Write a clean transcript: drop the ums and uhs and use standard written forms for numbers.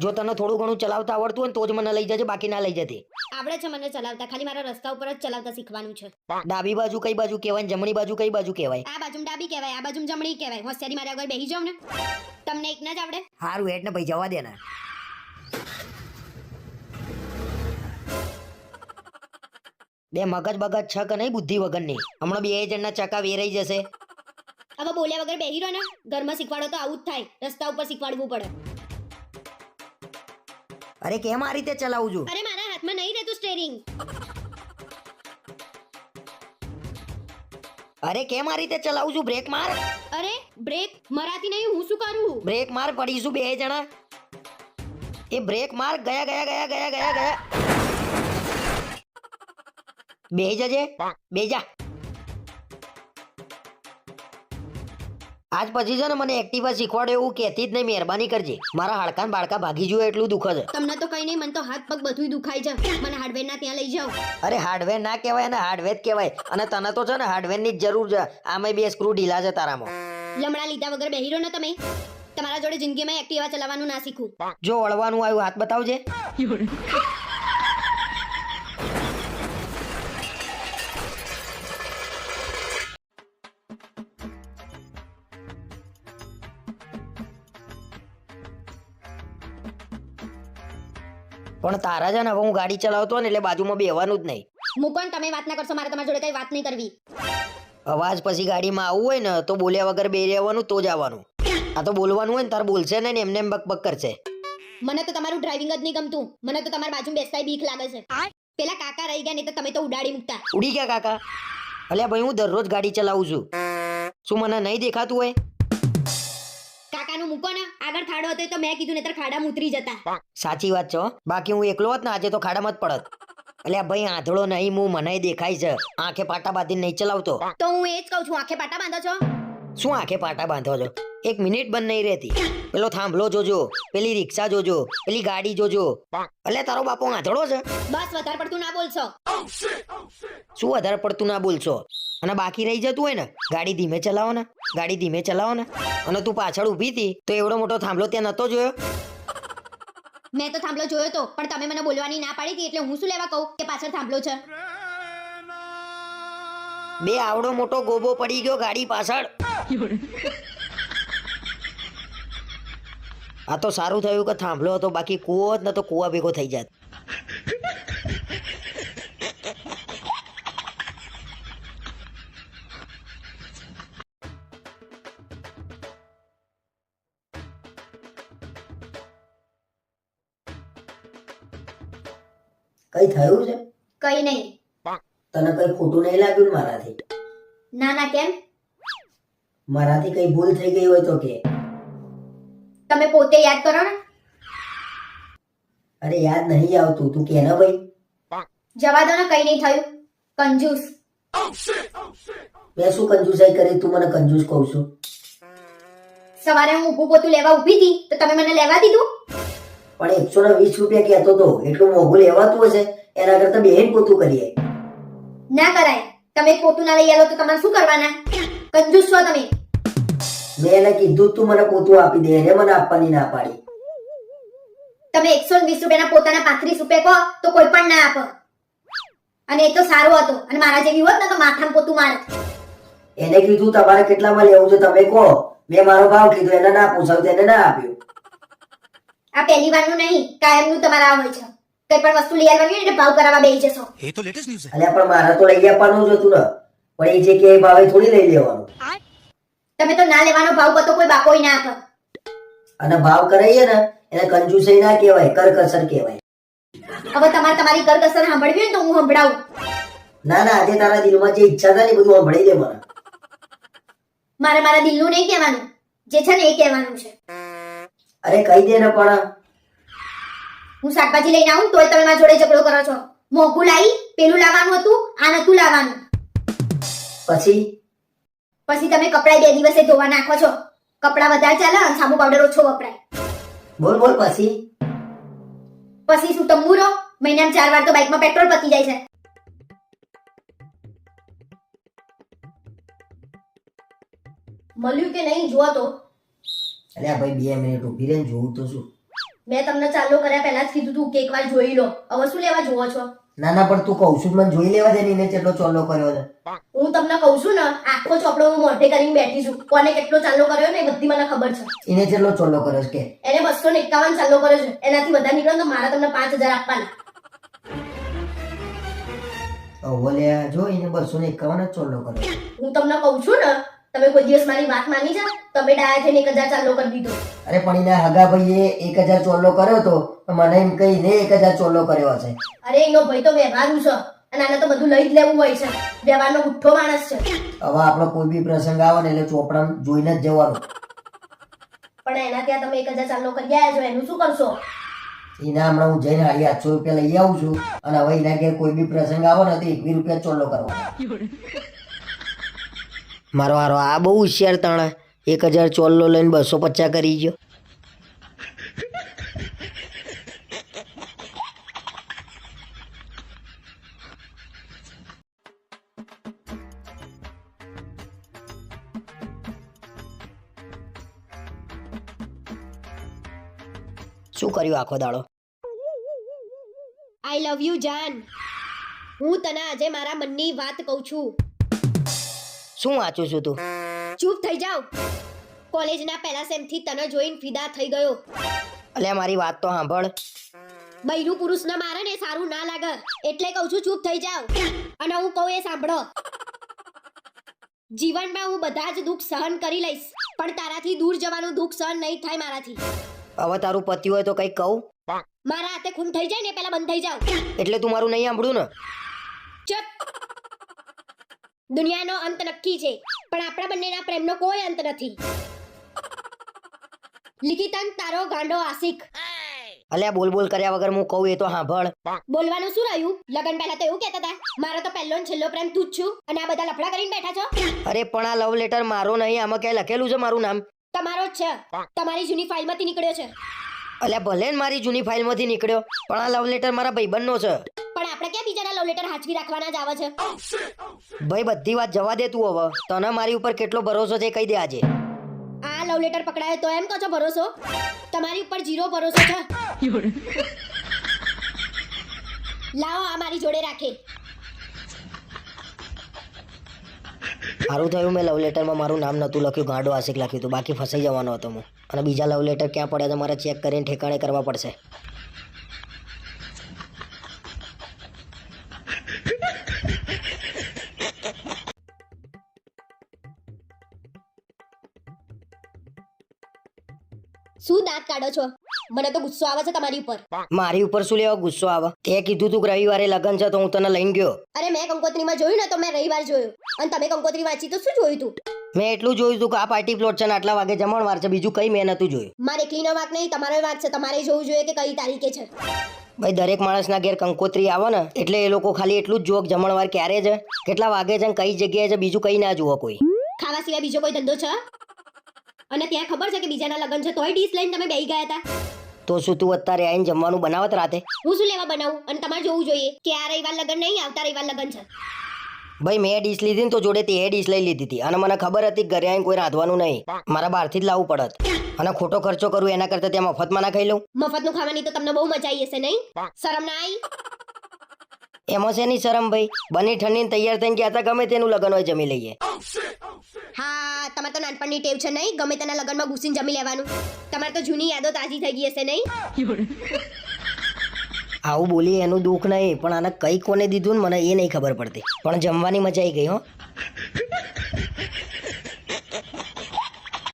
જો તને થોડું ઘણું ચલાવતા આવડતું હોય ને તો જ મને લઈ જજે, બાકી ના લઈ જતી. આવડે છે મને ચલાવતા, ખાલી મારા રસ્તા ઉપર જ ચલાવતા શીખવાનું છે. ડાબી બાજુ કઈ બાજુ કહેવાય ને જમણી બાજુ કઈ બાજુ કહેવાય? આ બાજુમ ડાબી કહેવાય, આ બાજુમ જમણી કહેવાય. હોશિયારી મારા આગળ બેહી જાવ ને. તમને એક ના જ આવડે? હારું હેડ ને ભાઈ, જવા દે ને. બે મગજ બગજ છે કે નહીં બુદ્ધિ વગરની? હમણાં બે જણના ચકા વેરાઈ જશે. હવે બોલ્યા વગર બેહી રહો ને. ઘરમાં શીખવાડો તો આવું જ થાય, રસ્તા ઉપર શીખવાડવું પડે. અરે કેમ આ રીતે ચલાવું છું? અરે મારા હાથમાં નહીં રહેતું સ્ટીયરિંગ. અરે કેમ આ રીતે ચલાવું છું? બ્રેક માર. અરે બ્રેક મરાતી નહીં, હું શું કરું? બ્રેક માર, પડીશું બે જણા. એ બ્રેક માર. ગયા ગયા ગયા ગયા ગયા ગયા. બેહી જજે, બેહી જા. આજ પછી છે ને મને એક્ટિવા શીખવાડે એવું કહેતી જ નહીં, મહેરબાની કરજે. મારા હાડકાન બાળકા ભાગી ગયું એટલું દુખે છે. તમને તો કઈ નહીં, મને તો હાથ પગ બધું દુખાય છે. મને હાર્ડવેર ના ત્યાં લઈ જાઓ. અરે હાર્ડવેર ના કહેવાય અને હાર્ડવેર જ કહેવાય. અને તને તો છે ને હાર્ડવેર ની જ જરૂર છે. આમાં બે સ્ક્રૂ ઢીલા છે તારામાં. લમડા લીધા વગર બેહી રહો ને તમે. તમારા જોડે જિંદગીમાં એક્ટિવા ચલાવવાનું ના શીખું. જો વળવાનું આવ્યું હાથ બતાવજે. પણ તારા છે ને હવે હું ગાડી ચલાવતો ને એટલે બાજુમાં બેહવાનું જ નહીં. મૂકો ને, તમે વાત ના કરશો. મારે તમારા જોડે કઈ વાત નહીં કરવી. અવાજ પછી ગાડીમાં આવવું હોય ને તો બોલ્યા વગર બે રહેવાનું, તો જ આવવાનું. આ તો બોલવાનું હોય ને તાર બોલશે ને એમને એમ બક બક કરશે. મને તો તમારું ડ્રાઇવિંગ જ નહીં ગમતું. મને તો તમારા બાજુ બેસતાય બીક લાગે છે. પેલા કાકા રહી ગયા ને તો તમે તો ઉડાડી મૂકતા. ઉડી ગયા કાકા? અલ્યા ભાઈ, હું દરરોજ ગાડી ચલાવું છું. શું મને નહીં દેખાતું હોય? કાકાનું મૂકો ને. આગળ ખાડો હતો તો મેં કીધું, નહીતર ખાડામાં ઉતરી જતા. સાચી વાત છે હો. બાકી હું એકલો હોત ને આજે તો ખાડામાં જ પડત. અલ્યા ભાઈ, આંધળો નહીં હું, મને દેખાય છે. આંખે પાટા બાંધીને નહીં ચલાવતો. તો હું એ જ કહું છું, આંખે પાટા બાંધો છો? શું આંખે પાટા બાંધો છો? એક મિનિટ બંધ નહીં રહેતી. પેલો થાંભલો જોજો, પેલી રિક્ષા જોજો, પેલી ગાડી જોજો. અલ્યા તારો બાપો આંધળો છે? બસ વધારે પડતું ના બોલશો. શું વધારે પડતું ના બોલશો? અને બાકી રહી જતું હોય ને, ગાડી ધીમે ચલાવો ને, ગાડી ધીમે ચલાવો ને. અને તું પાછળ ઊભી હતી તો એવડો મોટો થાંભલો ત્યાં નતો જોયો? મેં તો થાંભલો જોયો તો, પણ તમે મને બોલવાની ના પાડી હતી, એટલે હું શું લેવા કહું કે પાછળ થાંભલો છે? બે આવડો મોટો ગોબો પડી ગયો ગાડી પાછળ. આ તો સારું થયું કે થાંભલો હતો, બાકી કૂવો જ ન તો કૂવા ભેગો થઈ જાત. કઈ થયું છે? કઈ નહીં. તને કઈ ખોટું નહીં લાગ્યું ને મારાથી? ના ના, કેમ? મારાથી કઈ ભૂલ થઈ ગઈ હોય તો કે. તમે પોતે યાદ કરો ને. અરે યાદ નહીં આવતું, તું કે ને ભાઈ. જવા દો ને, કઈ નહીં થયું. કંજૂસ. મેં શું કંજૂસાઈ કરી? તું મને કંજૂસ કહું છું? સવારે હું ઊભું પોતું લેવા ઊભી હતી તો તમે મને લેવા દીધું. પણ 120 રૂપિયા કહેતો તો, એટલું મોંઘું લેવાતું હશે? એના કરતા બેન પોતું કરીએ. ના કરાય. તમે પોતું ના લઈ આવો તો તમારે શું કરવાના? કંજૂસ છો તમે. મેં એને કીધું તું મને પોતું આપી દે, એને મને આપવાની ના પાડી. તમે 120 રૂપિયાના પોતાના 35 રૂપિયા કહો તો કોઈ પણ ના આપો. અને એ તો સારું હતું, અને મારા જેવી હોત ને તો માથામાં પોતું મારત. એને કીધું તમારે કેટલામાં લેવું છે તમે કહો. મેં મારો ભાવ કીધો, એને ના પૂછાવ્યું, એને ના આપ્યું. આ પહેલી વારનું નહીં, કાયમનું તમારા આ હોય છે. કઈ પણ વસ્તુ લઈ આવવાની હોય ને એટલે ભાવ કરાવવા બેસી જશો. ये तो लेटेस्ट न्यूज़ है। અલ્યા પણ મારે તો લઈ આપવાનું જ હતું ને. પણ એ જે કે એ ભાવે થોડી લઈ લેવાનું. તમે તો ના લેવાનો ભાવ પતો કોઈ બાપોય ના આપો. અને ભાવ કરાઈએ ને એને કંજૂસાઈ ના કહેવાય, કરકસર કહેવાય. હવે તમારે તમારી કરકસર સાંભળવી હોય ને તો હું સંભળાવું. ના ના, આજે તારા દિલમાં જે ઈચ્છા થાય ને એ બધું સંભળાઈ દે મને. મારે મારા દિલનું નહીં કહેવાનું, જે છે ને એ કહેવાનું છે. અરે કહી દે ને પણ. હું શાકભાજી લઈને આવું તોય તમે મારા જોડે ઝઘડો કરો છો. મોંઘું લાવી, પેલું લાવવાનું હતું, આ નતું લાવવાનું. પછી પછી તમે કપડાં 2 દિવસે ધોવા નાખો છો. કપડાં વધારે ચાલે અને સાબુ પાવડર ઓછો વપરાય. બોલ બોલ પછી. પછી શું તંબુરો? મહિનામાં 4 વાર તો બાઇકમાં પેટ્રોલ પતી જાય છે. મળ્યું કે નહીં જોવા તો. અલ્યા ભાઈ 2 મિનિટ ઊભી રહીને જોઉં તો શું. મેં તમને ચાલુ કર્યા પહેલા જ કીધું તું કે એકવાર જોઈ લો. હવે શું લેવા જોવો છો? ના ના પણ તું કહું છું મને જોઈ લેવા દે ને એને કેટલો ચોલ્લો કર્યો છે. હું તમને કહું છું ને, આખો ચોપડો હું મોઢે કરીને બેઠી છું. કોને કેટલો ચાલુ કર્યો ને એ બધી મને ખબર છે. એને કેટલો ચોલ્લો કર્યો છે કે? એને 251 ચાલુ કર્યો છે. એનાથી વધારે નીકળે તો મારા તમને 5000 આપવાના. ઓલે જો એને 251 જ ચોલ્લો કર્યો. હું તમને કહું છું ને, તમે કોઈ દિવસ મારી વાત માની છે? તમે ડાયા થઈને 1000 ચાલુ કરી દીધો. અરે પણ એના હગા ભાઈએ 1000 ચોલ્લો કર્યો તો મને એમ કહીને 1000 ચોલ્લો કર્યો હશે. અરે એનો ભાઈ તો વ્યવહારુ છે અને આને તો બધું લઈ જ લેવું હોય છે. વ્યવહારનો ગુઠ્ઠો માણસ છે. હવે આપણો કોઈ બી પ્રસંગ આવે ને એટલે ચોપડામાં જોઈને જ જવાનું. પણ એના ત્યાં તમે 1000 ચાલુ કરી આવ્યા છો, એનું શું કરશો? એના હમણાં હું જઈને 800 રૂપિયા લઈ આવું છું અને હવે એના ઘેર કોઈ બી પ્રસંગ આવે ને તો 21 રૂપિયા ચોલ્લો કરવાનો. મારો હારો આ બહુ હોશિયાર તાણા 1000 ચોલ્લો લઈને 250 કરી ગયો. શું કર્યું આખો દાડો? આઈ લવ યુ જાન. હું તને આજે મારા મનની વાત કહું છું. શું વાંચું છું તું? ચૂપ થઈ જાવ. કોલેજના પહેલા સેમથી તને જોઈને ફિદા થઈ ગયો. અલ્યા મારી વાત તો સાંભળ. બૈરું પુરુષને મારે ને સારું ના લાગે એટલે કહું છું ચૂપ થઈ જાવ. અને હું કહું એ સાંભળો. જીવનમાં હું બધા જ દુઃખ સહન કરી લઈશ, પણ તારાથી દૂર જવાનું દુઃખ સહન નહીં થાય મારાથી. હવે તારું પતિ હોય તો કઈ કહું? મારા હાથે ખૂન થઈ જાય ને પહેલા બંધ થઈ જાવ. એટલે તું મારું નહીં સાંભળ્યું ને? ચૂપ. દુનિયાનો અંત નક્કી છે, પણ આપણા બંનેના પ્રેમનો કોઈ અંત નથી. લિખિતન તારો ગાંડો આશિક. અલ્યા બોલ બોલ કર્યા વગર હું કહું એ તો સાંભળ. બોલવાનું શું રહ્યું? લગન પહેલા તો એવું કહેતા હતા મારો તો પહેલો ને છેલ્લો પ્રેમ તું જ છું, અને આ બધા લફડા કરીને બેઠા છો. અરે પણ આ લવ લેટર મારો નહીં, આમાં ક્યાંય લખેલું છે મારું નામ? તમારો જ છે. તમારી જૂની ફાઇલમાંથી નીકળ્યો છે. અલ્યા ભલે ને મારી જૂની ફાઇલમાંથી નીકળ્યો, પણ આ લવ લેટર મારા ભાઈબંધનો છે. પણ આપણે ક્યાં બીજાના લવ લેટર હાચવી રાખવાના જ આવે છે? ભાઈ બધી વાત જવા દે તું. હવે તને મારી ઉપર કેટલો ભરોસો છે કહી દે આજે. આ લવ લેટર પકડાયો તો એમ કહો છો ભરોસો? તમારી ઉપર 0 ભરોસો છે. લાવો આ મારી જોડે રાખે. સારું થયું મેં લવ લેટરમાં મારું નામ નતું લખ્યું, ગાંડો આશિક લખ્યું હતું, બાકી ફસાઈ જવાનો હતો હું. અને બીજા લવ લેટર ક્યાં પડ્યા તો મારે ચેક કરીને ઠેકાણે કરવા પડશે. શું દાંત કાઢો છો? મને તો ગુસ્સો આવે છે તમારી ઉપર. મારી ઉપર શું લેવા ગુસ્સો આવે? તે કીધું તું કે રવિવારે લગન છે તો હું તને લઈને ગયો. અરે મેં કંકોત્રીમાં જોયું ને તો મેં રવિવાર જોયું, અને તમે કંકોત્રી વાંચી તો શું જોયું તું? મેં એટલું જોયું તું કે આ પાર્ટી પ્લોટ છે ને આટલા વાગે જમણવાર છે, બીજું કઈ મેં નતું જોયું. મારે એકલીનો વાંક નહીં, તમારો વાંક છે. તમારે જોવું જોઈએ કે કઈ તારીખે છે. ભાઈ દરેક માણસના ઘેર કંકોત્રી આવે ને એટલે એ લોકો ખાલી એટલું જ જોક જમણવાર ક્યારે છે, કેટલા વાગે છે, કઈ જગ્યાએ છે, બીજું કઈ ના જુઓ કોઈ. ખાવા સિવાય બીજો કોઈ ધંધો છે? અને ત્યાં ખબર છે કે બીજાના લગન છે તોય ડીશ લઈને તમે બેહી ગયા હતા. તો શું તું અત્યારે આવીને જમવાનું બનાવત રાતે? હું શું લેવા બનાવું? અને તમારે જોવું જોઈએ કે આ રવિવાર લગન નહીં, આવતા રવિવાર લગન છે. ભાઈ મેં ડીશ લીધી ને તો જોડે તે ડીશ લઈ લીધી હતી, અને મને ખબર હતી ઘરે આવીને કોઈ રાંધવાનું નહીં, મારા બહારથી જ લાવવું પડત. અને ખોટો ખર્ચો કરું એના કરતા ત્યાં મફતમાં ના ખાઈ લઉં. મફતનું ખાવાની તો તમને બહુ મજા આવી હશે નહીં? શરમ ના આવી? એમાં શેની શરમ ભાઈ? બની ઠંડીને તૈયાર થઈને ગયા હતા, ગમે તેનું લગન હોય જમી લઈએ. હા, તમારે તો નાનપણની ટેવ છે નહીં ગમે તેના લગનમાં ઘૂસીને જમી લેવાનું. તમારે તો જૂની યાદો તાજી થઈ ગઈ હશે નહીં? આવું બોલી એનું દુઃખ નહીં, પણ આને કઈ કોને દીધું ને મને એ નહીં ખબર પડતી, પણ જમવાની મજા આવી ગઈ હો.